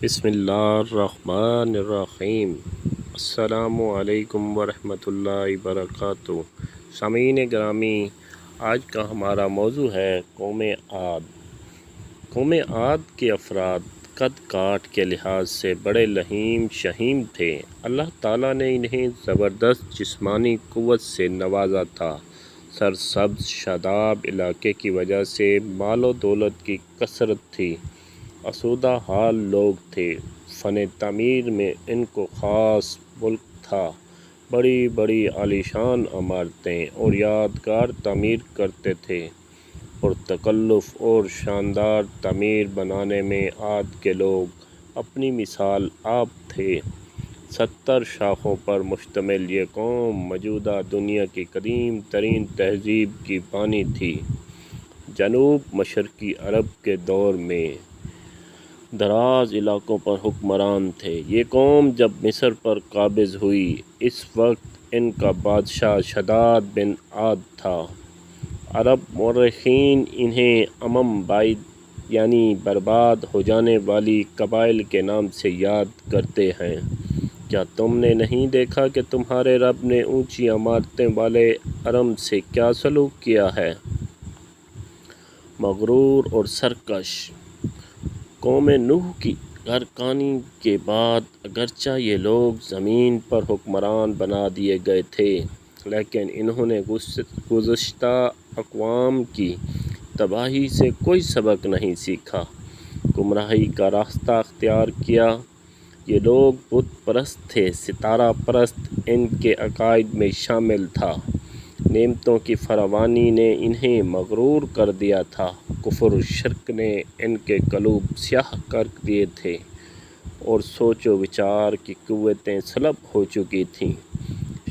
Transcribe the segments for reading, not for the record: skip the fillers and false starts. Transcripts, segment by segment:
بسم اللہ الرحمن الرحیم۔ السلام علیکم ورحمۃ اللہ وبرکاتہ۔ سامعین گرامی، آج کا ہمارا موضوع ہے قوم عاد۔ قوم عاد کے افراد قد کاٹ کے لحاظ سے بڑے لئیم شہیم تھے۔ اللہ تعالیٰ نے انہیں زبردست جسمانی قوت سے نوازا تھا۔ سرسبز شاداب علاقے کی وجہ سے مال و دولت کی کثرت تھی۔ آسودہ حال لوگ تھے۔ فن تعمیر میں ان کو خاص ملک تھا۔ بڑی بڑی عالیشان عمارتیں اور یادگار تعمیر کرتے تھے۔ پرتکلف اور شاندار تعمیر بنانے میں عاد کے لوگ اپنی مثال آپ تھے۔ 70 شاخوں پر مشتمل یہ قوم موجودہ دنیا کی قدیم ترین تہذیب کی بانی تھی۔ جنوب مشرقی عرب کے دور میں دراز علاقوں پر حکمران تھے۔ یہ قوم جب مصر پر قابض ہوئی، اس وقت ان کا بادشاہ شداد بن عاد تھا۔ عرب مورخین انہیں امم بعید یعنی برباد ہو جانے والی قبائل کے نام سے یاد کرتے ہیں۔ کیا تم نے نہیں دیکھا کہ تمہارے رب نے اونچی عمارتیں والے ارم سے کیا سلوک کیا ہے؟ مغرور اور سرکش۔ قوم نوح کی غرقانی کے بعد اگرچہ یہ لوگ زمین پر حکمران بنا دیے گئے تھے، لیکن انہوں نے گزشتہ اقوام کی تباہی سے کوئی سبق نہیں سیکھا، گمراہی کا راستہ اختیار کیا۔ یہ لوگ بت پرست تھے، ستارہ پرست ان کے عقائد میں شامل تھا۔ نعمتوں کی فراوانی نے انہیں مغرور کر دیا تھا۔ کفر و شرک نے ان کے قلوب سیاہ کر دیے تھے اور سوچ و وچار کی قوتیں سلب ہو چکی تھیں۔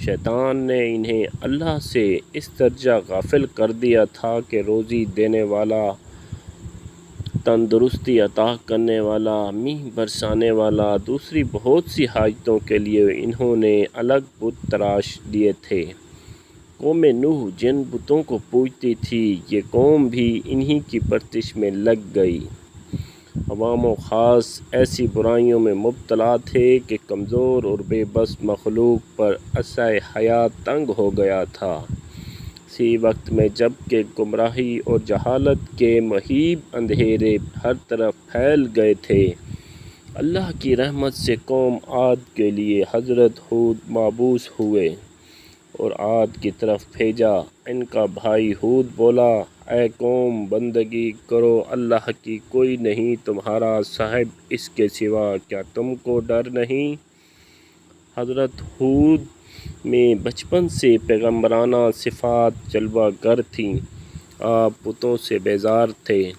شیطان نے انہیں اللہ سے اس درجہ غافل کر دیا تھا کہ روزی دینے والا، تندرستی عطا کرنے والا، میہ برسانے والا، دوسری بہت سی حاجتوں کے لیے انہوں نے الگ بت تراش لیے تھے۔ قوم نوح جن بتوں کو پوجتی تھی، یہ قوم بھی انہی کی پرستش میں لگ گئی۔ عوام و خاص ایسی برائیوں میں مبتلا تھے کہ کمزور اور بے بس مخلوق پر عصا حیات تنگ ہو گیا تھا۔ اسی وقت میں جب کہ گمراہی اور جہالت کے مہیب اندھیرے ہر طرف پھیل گئے تھے، اللہ کی رحمت سے قوم عاد کے لیے حضرت ہود مبعوث ہوئے اور عاد کی طرف بھیجا۔ ان کا بھائی ہود بولا، اے قوم، بندگی کرو اللہ کی، کوئی نہیں تمہارا صاحب اس کے سوا، کیا تم کو ڈر نہیں؟ حضرت ہود میں بچپن سے پیغمبرانہ صفات جلوہ گر تھیں۔ آپ بتوں سے بیزار تھے،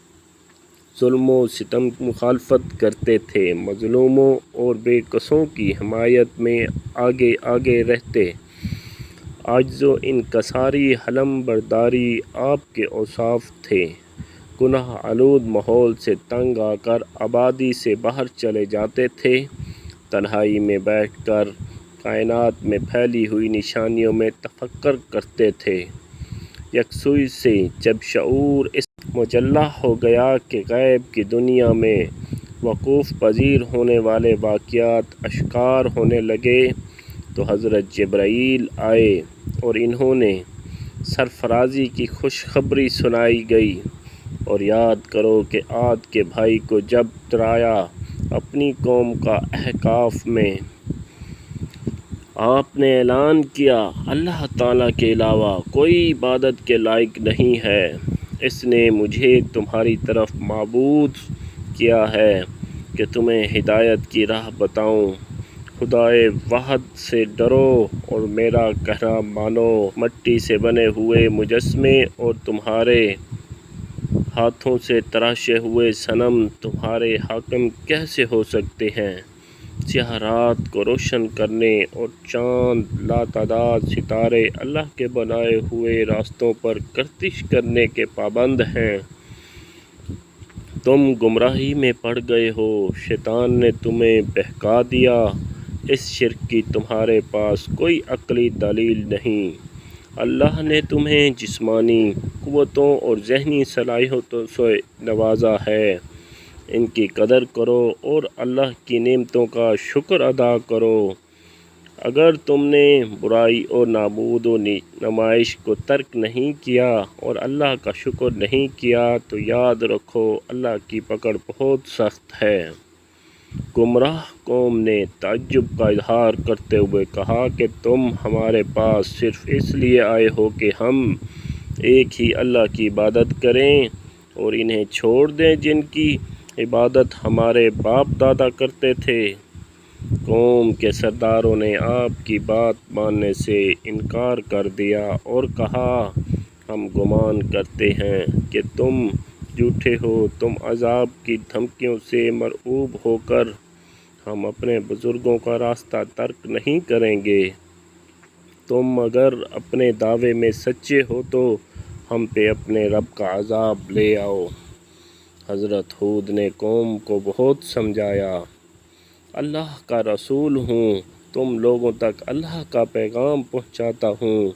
ظلم و ستم مخالفت کرتے تھے، مظلوموں اور بے کسوں کی حمایت میں آگے آگے رہتے۔ عجز و انکساری، حلم برداری آپ کے اوصاف تھے۔ گناہ آلود ماحول سے تنگ آ کر آبادی سے باہر چلے جاتے تھے۔ تنہائی میں بیٹھ کر کائنات میں پھیلی ہوئی نشانیوں میں تفکر کرتے تھے۔ یکسوئی سے جب شعور اس مجلہ ہو گیا کہ غیب کی دنیا میں وقوف پذیر ہونے والے واقعات آشکار ہونے لگے، تو حضرت جبرائیل آئے اور انہوں نے سرفرازی کی خوشخبری سنائی گئی۔ اور یاد کرو کہ عاد کے بھائی کو جب ڈرایا اپنی قوم کا احقاف میں، آپ نے اعلان کیا، اللہ تعالیٰ کے علاوہ کوئی عبادت کے لائق نہیں ہے۔ اس نے مجھے تمہاری طرف مبعوث کیا ہے کہ تمہیں ہدایت کی راہ بتاؤں۔ خدائے واحد سے ڈرو اور میرا کہنا مانو۔ مٹی سے بنے ہوئے مجسمے اور تمہارے ہاتھوں سے تراشے ہوئے صنم تمہارے حاکم کیسے ہو سکتے ہیں؟ سیاہ رات کو روشن کرنے اور چاند لاتعداد ستارے اللہ کے بنائے ہوئے راستوں پر گردش کرنے کے پابند ہیں۔ تم گمراہی میں پڑ گئے ہو، شیطان نے تمہیں بہکا دیا۔ اس شرک کی تمہارے پاس کوئی عقلی دلیل نہیں۔ اللہ نے تمہیں جسمانی قوتوں اور ذہنی صلاحیتوں سے نوازا ہے ان کی قدر کرو اور اللہ کی نعمتوں کا شکر ادا کرو۔ اگر تم نے برائی اور نابود و نمائش کو ترک نہیں کیا اور اللہ کا شکر نہیں کیا تو یاد رکھو اللہ کی پکڑ بہت سخت ہے۔ گمراہ قوم نے تعجب کا اظہار کرتے ہوئے کہا کہ تم ہمارے پاس صرف اس لیے آئے ہو کہ ہم ایک ہی اللہ کی عبادت کریں اور انہیں چھوڑ دیں جن کی عبادت ہمارے باپ دادا کرتے تھے۔ قوم کے سرداروں نے آپ کی بات ماننے سے انکار کر دیا اور کہا ہم گمان کرتے ہیں کہ تم جھوٹے ہو۔ تم عذاب کی دھمکیوں سے مرعوب ہو کر ہم اپنے بزرگوں کا راستہ ترک نہیں کریں گے۔ تم اگر اپنے دعوے میں سچے ہو تو ہم پہ اپنے رب کا عذاب لے آؤ۔ حضرت ہود نے قوم کو بہت سمجھایا، اللہ کا رسول ہوں، تم لوگوں تک اللہ کا پیغام پہنچاتا ہوں،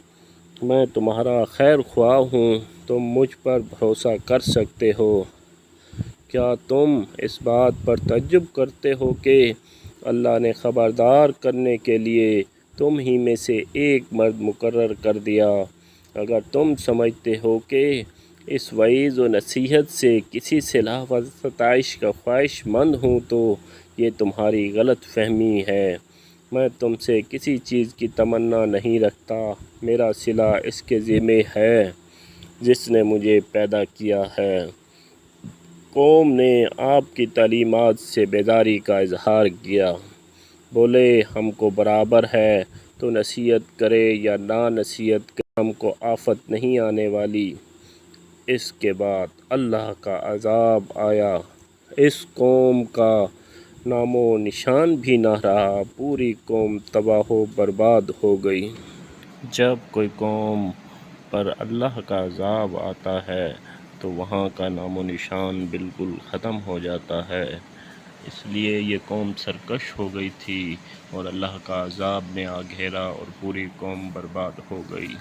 میں تمہارا خیر خواہ ہوں، تم مجھ پر بھروسہ کر سکتے ہو۔ کیا تم اس بات پر تعجب کرتے ہو کہ اللہ نے خبردار کرنے کے لیے تم ہی میں سے ایک مرد مقرر کر دیا؟ اگر تم سمجھتے ہو کہ اس وعظ و نصیحت سے کسی سے صلاح و ستائش کا خواہش مند ہوں تو یہ تمہاری غلط فہمی ہے۔ میں تم سے کسی چیز کی تمنا نہیں رکھتا، میرا صلہ اس کے ذمہ ہے جس نے مجھے پیدا کیا ہے۔ قوم نے آپ کی تعلیمات سے بیزاری کا اظہار کیا، بولے ہم کو برابر ہے، تو نصیحت کرے یا نہ نصیحت کرے ہم کو آفت نہیں آنے والی۔ اس کے بعد اللہ کا عذاب آیا، اس قوم کا نام و نشان بھی نہ رہا، پوری قوم تباہ و برباد ہو گئی۔ جب کوئی قوم پر اللہ کا عذاب آتا ہے تو وہاں کا نام و نشان بالکل ختم ہو جاتا ہے۔ اس لیے یہ قوم سرکش ہو گئی تھی اور اللہ کا عذاب نے آ گھیرا اور پوری قوم برباد ہو گئی۔